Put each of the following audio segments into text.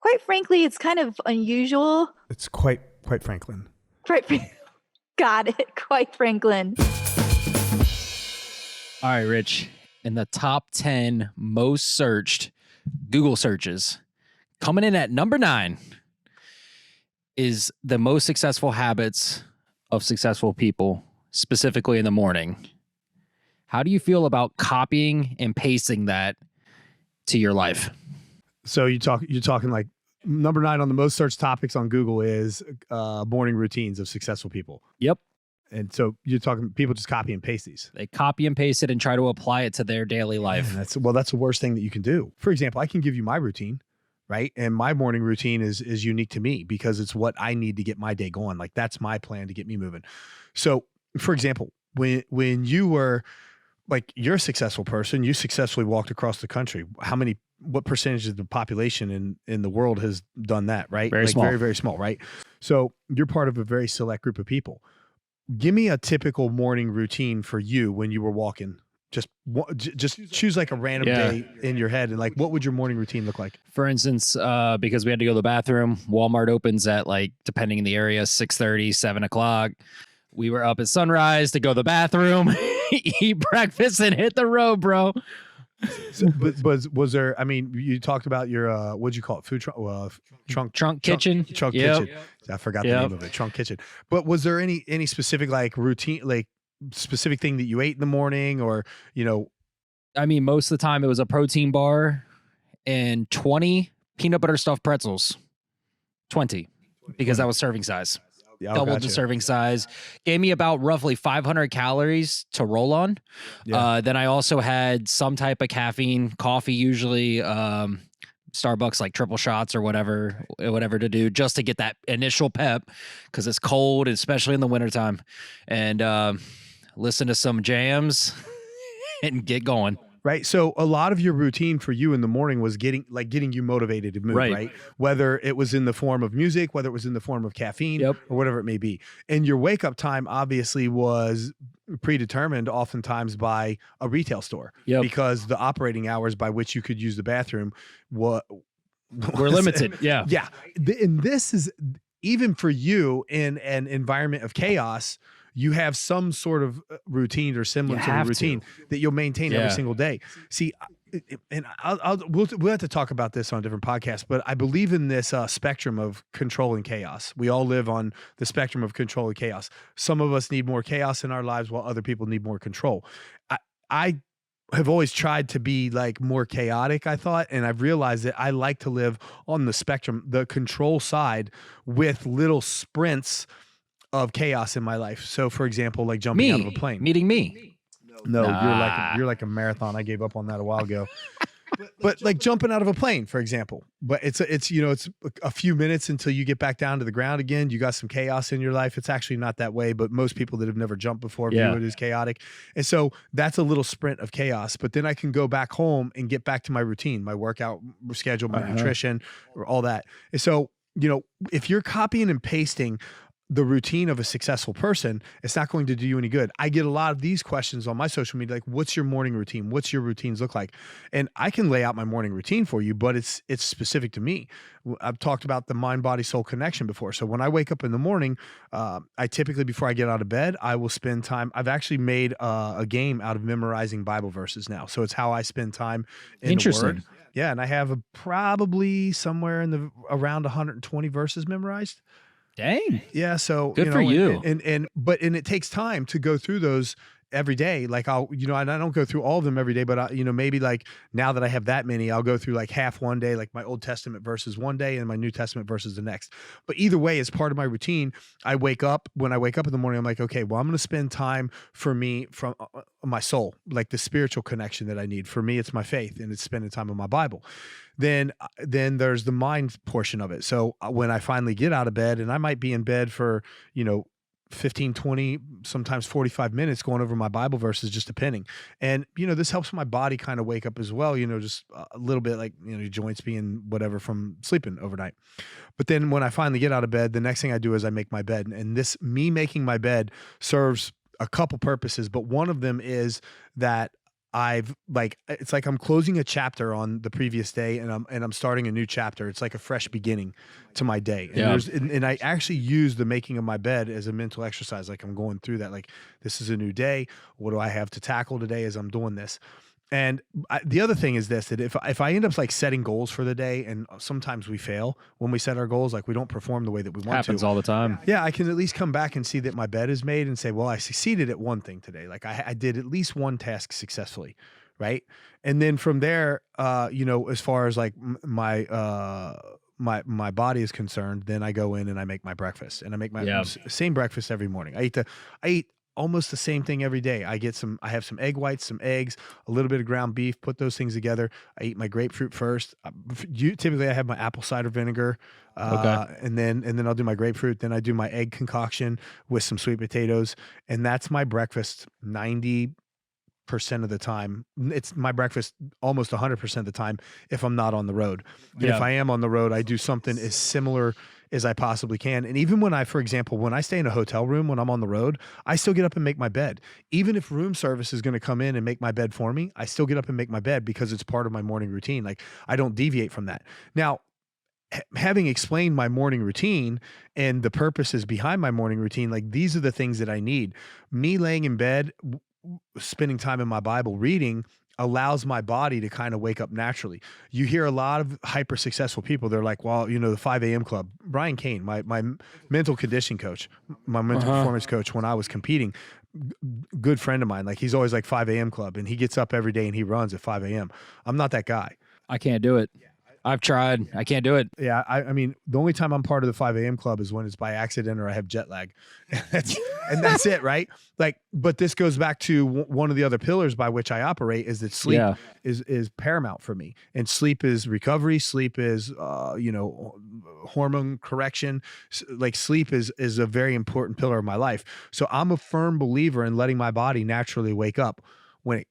Quite frankly, it's kind of unusual. It's quite Franklin. Got it. Quite Franklin. All right, Rich. In the top 10 most searched Google searches, coming in at number 9 is the most successful habits of successful people, specifically in the morning. How do you feel about copying and pasting that to your life? So you're talking like number 9 on the most searched topics on Google is morning routines of successful people. Yep. And so you're talking people just copy and paste these. They copy and paste it and try to apply it to their daily life. And that's the worst thing that you can do. For example, I can give you my routine, right? And my morning routine is unique to me because it's what I need to get my day going. Like that's my plan to get me moving. So for example, when you were like, you're a successful person, you successfully walked across the country. What percentage of the population in the world has done that, right? Very small. Very, very small, right? So you're part of a very select group of people. Give me a typical morning routine for you when you were walking. Just choose like a random day in your head and like, what would your morning routine look like? For instance, because we had to go to the bathroom, Walmart opens at like, depending in the area, 6:30, 7 o'clock. We were up at sunrise to go to the bathroom, eat breakfast, and hit the road, bro. So, but was there? I mean, you talked about your what'd you call it? Food trunk kitchen. Trunk Yep. kitchen. I forgot the name of it. Trunk kitchen. But was there any specific like routine, like specific thing that you ate in the morning, or I mean, most of the time it was a protein bar and 20 peanut butter stuffed pretzels. 20, because that was serving size. Yeah, Doubled the serving size. Gave me about roughly 500 calories to roll on. Yeah. Then I also had some type of caffeine, coffee usually, Starbucks like triple shots or whatever to do just to get that initial pep because it's cold, especially in the wintertime. And listen to some jams and get going. Right. So a lot of your routine for you in the morning was getting you motivated to move, right? Whether it was in the form of music, whether it was in the form of caffeine or whatever it may be. And your wake up time obviously was predetermined oftentimes by a retail store because the operating hours by which you could use the bathroom were limited. Yeah. Yeah. And this is even for you in an environment of chaos. You have some sort of routine or semblance of a routine that you'll maintain every single day. See, and we'll have to talk about this on a different podcast, but I believe in this spectrum of control and chaos. We all live on the spectrum of control and chaos. Some of us need more chaos in our lives while other people need more control. I have always tried to be like more chaotic, I thought, and I've realized that I like to live on the spectrum, the control side with little sprints of chaos in my life. So for example, like jumping out of a plane. Meeting me. No, you're like a marathon. I gave up on that a while ago. But like jumping out of a plane, for example. But it's a few minutes until you get back down to the ground again. You got some chaos in your life. It's actually not that way, but most people that have never jumped before view it as chaotic. And so that's a little sprint of chaos. But then I can go back home and get back to my routine, my workout schedule, my nutrition, or all that. And so, if you're copying and pasting the routine of a successful person, it's not going to do you any good. I get a lot of these questions on my social media, like, what's your morning routine? What's your routines look like? And I can lay out my morning routine for you, but it's specific to me. I've talked about the mind, body, soul connection before. So when I wake up in the morning, I typically, before I get out of bed, I will spend time. I've actually made a game out of memorizing Bible verses now. So it's how I spend time in the Word. Yeah. And I have probably somewhere around 120 verses memorized. Dang. Yeah. So good for you. But it takes time to go through those every day. Like I don't go through all of them every day, but maybe like now that I have that many, I'll go through like half one day, like my Old Testament verses one day and my New Testament verses the next. But either way, as part of my routine, when I wake up in the morning, I'm like, okay, well, I'm going to spend time for me from my soul, like the spiritual connection that I need. For me, it's my faith and it's spending time with my Bible. Then there's the mind portion of it. So when I finally get out of bed, and I might be in bed for, 15, 20, sometimes 45 minutes going over my Bible verses, just depending. And, this helps my body kind of wake up as well, just a little bit like, your joints being whatever from sleeping overnight. But then when I finally get out of bed, the next thing I do is I make my bed. And me making my bed serves a couple purposes, but one of them is that it's like I'm closing a chapter on the previous day and I'm starting a new chapter. It's like a fresh beginning to my day. And and I actually use the making of my bed as a mental exercise. Like I'm going through that, like this is a new day. What do I have to tackle today as I'm doing this? And the other thing is this, that if I end up like setting goals for the day, and sometimes we fail when we set our goals, like we don't perform the way that we want Happens to. all the time. Yeah, I can at least come back and see that my bed is made and say, well, I succeeded at one thing today. Like I did at least one task successfully, right? And then from there, as far as like my body is concerned, then I go in and I make my breakfast, and I make my same breakfast every morning. I eat almost the same thing every day. I have some egg whites, some eggs, a little bit of ground beef, put those things together. I eat my grapefruit first. Typically I have my apple cider vinegar, and then I'll do my grapefruit. Then I do my egg concoction with some sweet potatoes. And that's my breakfast 90% of the time. It's my breakfast almost 100% of the time if I'm not on the road. And if I am on the road, I do something as similar as I possibly can. And even when for example, when I stay in a hotel room, when I'm on the road, I still get up and make my bed. Even if room service is going to come in and make my bed for me, I still get up and make my bed because it's part of my morning routine. Like I don't deviate from that. Now, having explained my morning routine and the purposes behind my morning routine, like these are the things that I need. Me laying in bed, spending time in my Bible reading allows my body to kind of wake up naturally. You hear a lot of hyper successful people. They're like, well, the 5 a.m. club, Brian Kane, my mental conditioning coach, my mental performance coach, when I was competing, good friend of mine, like he's always like 5 a.m. club, and he gets up every day and he runs at 5 a.m. I'm not that guy. I can't do it. I've tried. I can't do it. Yeah. I mean, the only time I'm part of the 5 a.m. club is when it's by accident or I have jet lag. and that's it. Right. Like, but this goes back to one of the other pillars by which I operate, is that sleep is paramount for me. And sleep is recovery. Sleep is, hormone correction. Like sleep is a very important pillar of my life. So I'm a firm believer in letting my body naturally wake up when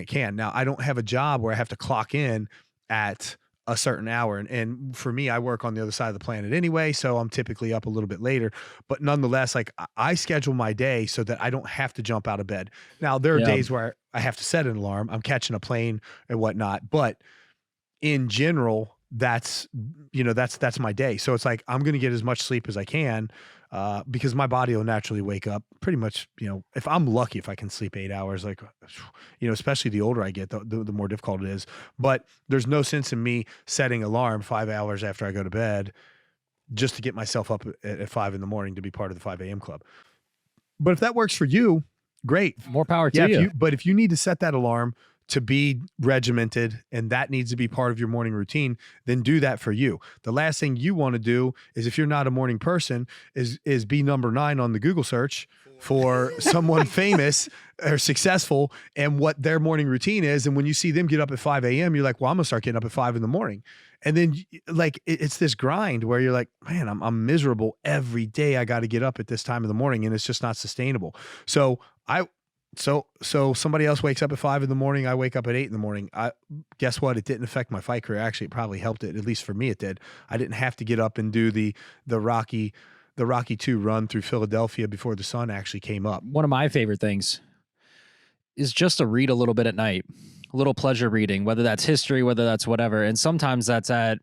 it can. Now, I don't have a job where I have to clock in at a certain hour. And for me, I work on the other side of the planet anyway, so I'm typically up a little bit later. But nonetheless, like I schedule my day so that I don't have to jump out of bed. Now, there are days where I have to set an alarm. I'm catching a plane and whatnot. But in general, that's my day. So it's like I'm going to get as much sleep as I can, because my body will naturally wake up pretty much, if I'm lucky, if I can sleep 8 hours, like, especially the older I get, the more difficult it is. But there's no sense in me setting alarm 5 hours after I go to bed just to get myself up at 5 in the morning to be part of the 5 a.m. club. But if that works for you, great. More power to you. But if you need to set that alarm to be regimented and that needs to be part of your morning routine, then do that for you. The last thing you want to do is, if you're not a morning person, is be number 9 on the Google search for someone famous or successful and what their morning routine is. And when you see them get up at 5 a.m., you're like, well, I'm gonna start getting up at 5 in the morning. And then like, it's this grind where you're like, man, I'm miserable every day. I got to get up at this time of the morning, and it's just not sustainable. So somebody else wakes up at 5 in the morning. I wake up at 8 in the morning. Guess what? It didn't affect my fight career. Actually, it probably helped it. At least for me, it did. I didn't have to get up and do the Rocky II run through Philadelphia before the sun actually came up. One of my favorite things is just to read a little bit at night, a little pleasure reading, whether that's history, whether that's whatever. And sometimes that's at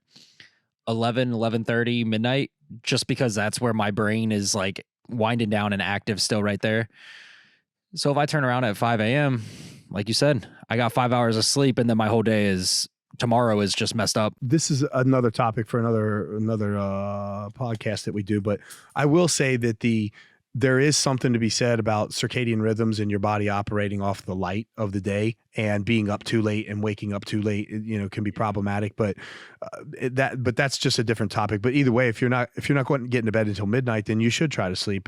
11:30, midnight, just because that's where my brain is like winding down and active still right there. So if I turn around at 5 a.m., like you said, I got 5 hours of sleep, and then my whole day tomorrow is just messed up. This is another topic for another podcast that we do. But I will say that there is something to be said about circadian rhythms and your body operating off the light of the day, and being up too late and waking up too late, can be problematic, but that's just a different topic. But either way, if you're not going to get into bed until midnight, then you should try to sleep.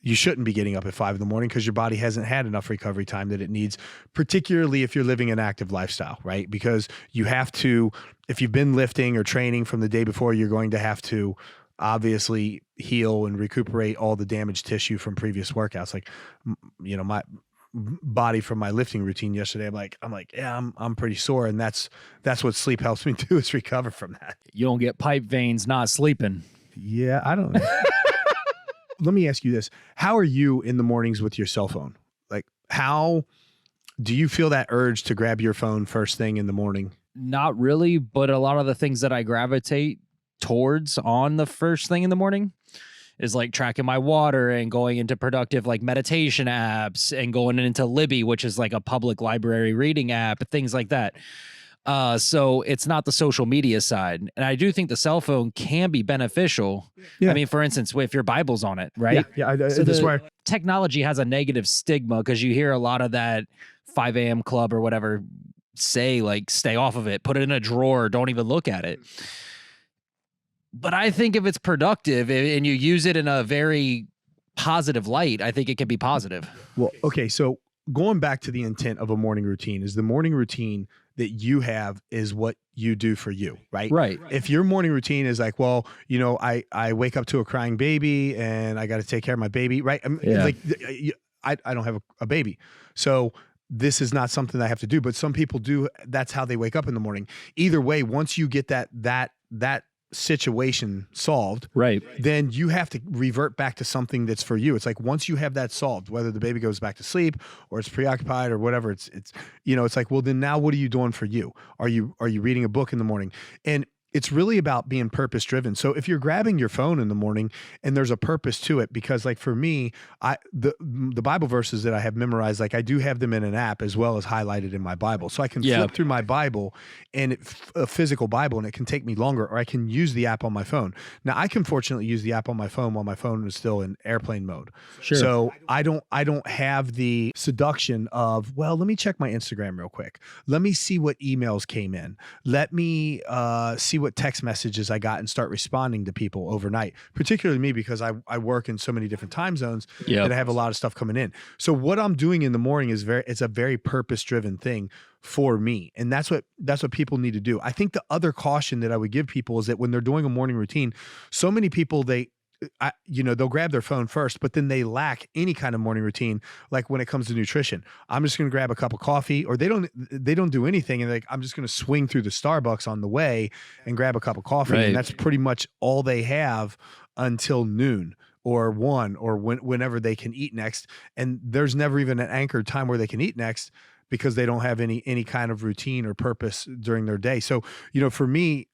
You shouldn't be getting up at 5 in the morning, because your body hasn't had enough recovery time that it needs, particularly if you're living an active lifestyle, right? Because you have to, if you've been lifting or training from the day before, you're going to have to obviously heal and recuperate all the damaged tissue from previous workouts. Like, my body from my lifting routine yesterday, I'm like, yeah, I'm pretty sore. And that's what sleep helps me do, is recover from that. You don't get pipe veins not sleeping. Yeah, I don't know. Let me ask you this. How are you in the mornings with your cell phone? Like, how Do you feel that urge to grab your phone first thing in the morning? Not really, but a lot of the things that I gravitate towards on the first thing in the morning is like tracking my water and going into productive like meditation apps and going into Libby, which is like a public library reading app, things like that. So it's not the social media side. And I do think the cell phone can be beneficial. Yeah. I mean, for instance, if your Bible's on it, right? Yeah. So That's the why. technology has a negative stigma because you hear a lot of that 5 a.m. club or whatever say like, stay off of it, put it in a drawer, don't even look at it. But I think if it's productive and you use it in a very positive light, I think it can be positive. Well, okay. So going back to the intent of a morning routine, is the morning routine that you have is what you do for you, right? Right. If your morning routine is like, well, you know, I wake up to a crying baby and I got to take care of my baby, right? I mean, Yeah. like I don't have a baby. So this is not something I have to do, but some people do. That's how they wake up in the morning. Either way, once you get that situation solved, Right. then you have to revert back to something that's for you. It's like once you have that solved, whether the baby goes back to sleep or it's preoccupied or whatever, it's you know, it's like, well, then now what are you doing for you? Are you reading a book in the morning? And it's really about being purpose driven. So if you're grabbing your phone in the morning and there's a purpose to it, because like for me, the Bible verses that I have memorized, like I do have them in an app as well as highlighted in my Bible. So I can flip through my Bible and a physical Bible, and it can take me longer, or I can use the app on my phone. Now I can fortunately use the app on my phone while my phone is still in airplane mode. Sure. So I don't have the seduction of, well, let me check my Instagram real quick. Let me see what emails came in. Let me see what text messages I got and start responding to people overnight, particularly me, because I work in so many different time zones that I have a lot of stuff coming in. So what I'm doing in the morning is it's a very purpose driven thing for me. And that's what people need to do. I think the other caution that I would give people is that when they're doing a morning routine, so many people, they'll grab their phone first, but then they lack any kind of morning routine. Like when it comes to nutrition, I'm just going to grab a cup of coffee, or they don't do anything. And like, I'm just going to swing through the Starbucks on the way and grab a cup of coffee. Right. And that's pretty much all they have until noon or 1 or whenever they can eat next. And there's never even an anchored time where they can eat next because they don't have any kind of routine or purpose during their day. So, you know, for me,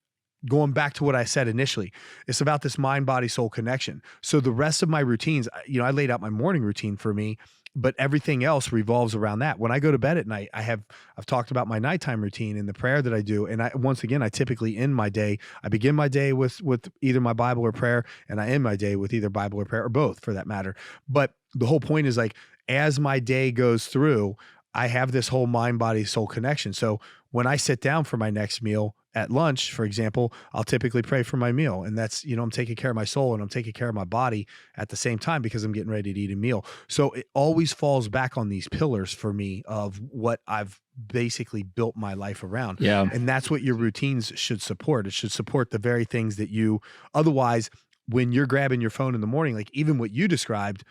going back to what I said initially, it's about this mind, body, soul connection. So the rest of my routines, you know, I laid out my morning routine for me, but everything else revolves around that. When I go to bed at night, I've talked about my nighttime routine and the prayer that I do. And once again, I typically end my day. I begin my day with either my Bible or prayer, and I end my day with either Bible or prayer, or both for that matter. But the whole point is like, as my day goes through, I have this whole mind, body, soul connection. So when I sit down for my next meal at lunch, for example, I'll typically pray for my meal. And that's, you know, I'm taking care of my soul and I'm taking care of my body at the same time because I'm getting ready to eat a meal. So it always falls back on these pillars for me of what I've basically built my life around. Yeah. And that's what your routines should support. It should support the very things that you, otherwise, when you're grabbing your phone in the morning, like even what you described,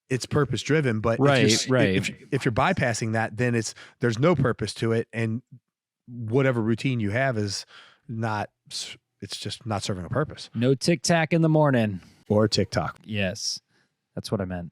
it's purpose driven, but if you're bypassing that, then there's no purpose to it. And whatever routine you have it's just not serving a purpose. No tic tac in the morning. Or TikTok. Yes. That's what I meant.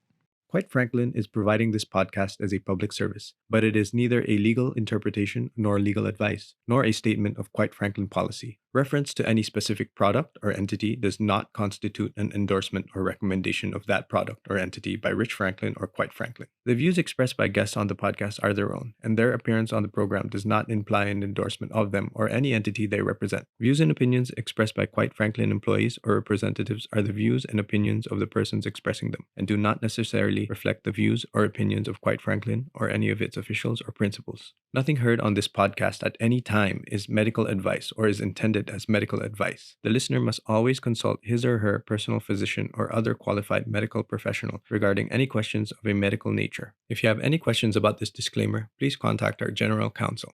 Quite Franklin is providing this podcast as a public service, but it is neither a legal interpretation nor legal advice, nor a statement of Quite Franklin policy. Reference to any specific product or entity does not constitute an endorsement or recommendation of that product or entity by Rich Franklin or Quite Franklin. The views expressed by guests on the podcast are their own, and their appearance on the program does not imply an endorsement of them or any entity they represent. Views and opinions expressed by Quite Franklin employees or representatives are the views and opinions of the persons expressing them, and do not necessarily reflect the views or opinions of Quite Franklin or any of its officials or principals. Nothing heard on this podcast at any time is medical advice or is intended as medical advice. The listener must always consult his or her personal physician or other qualified medical professional regarding any questions of a medical nature. If you have any questions about this disclaimer, please contact our general counsel.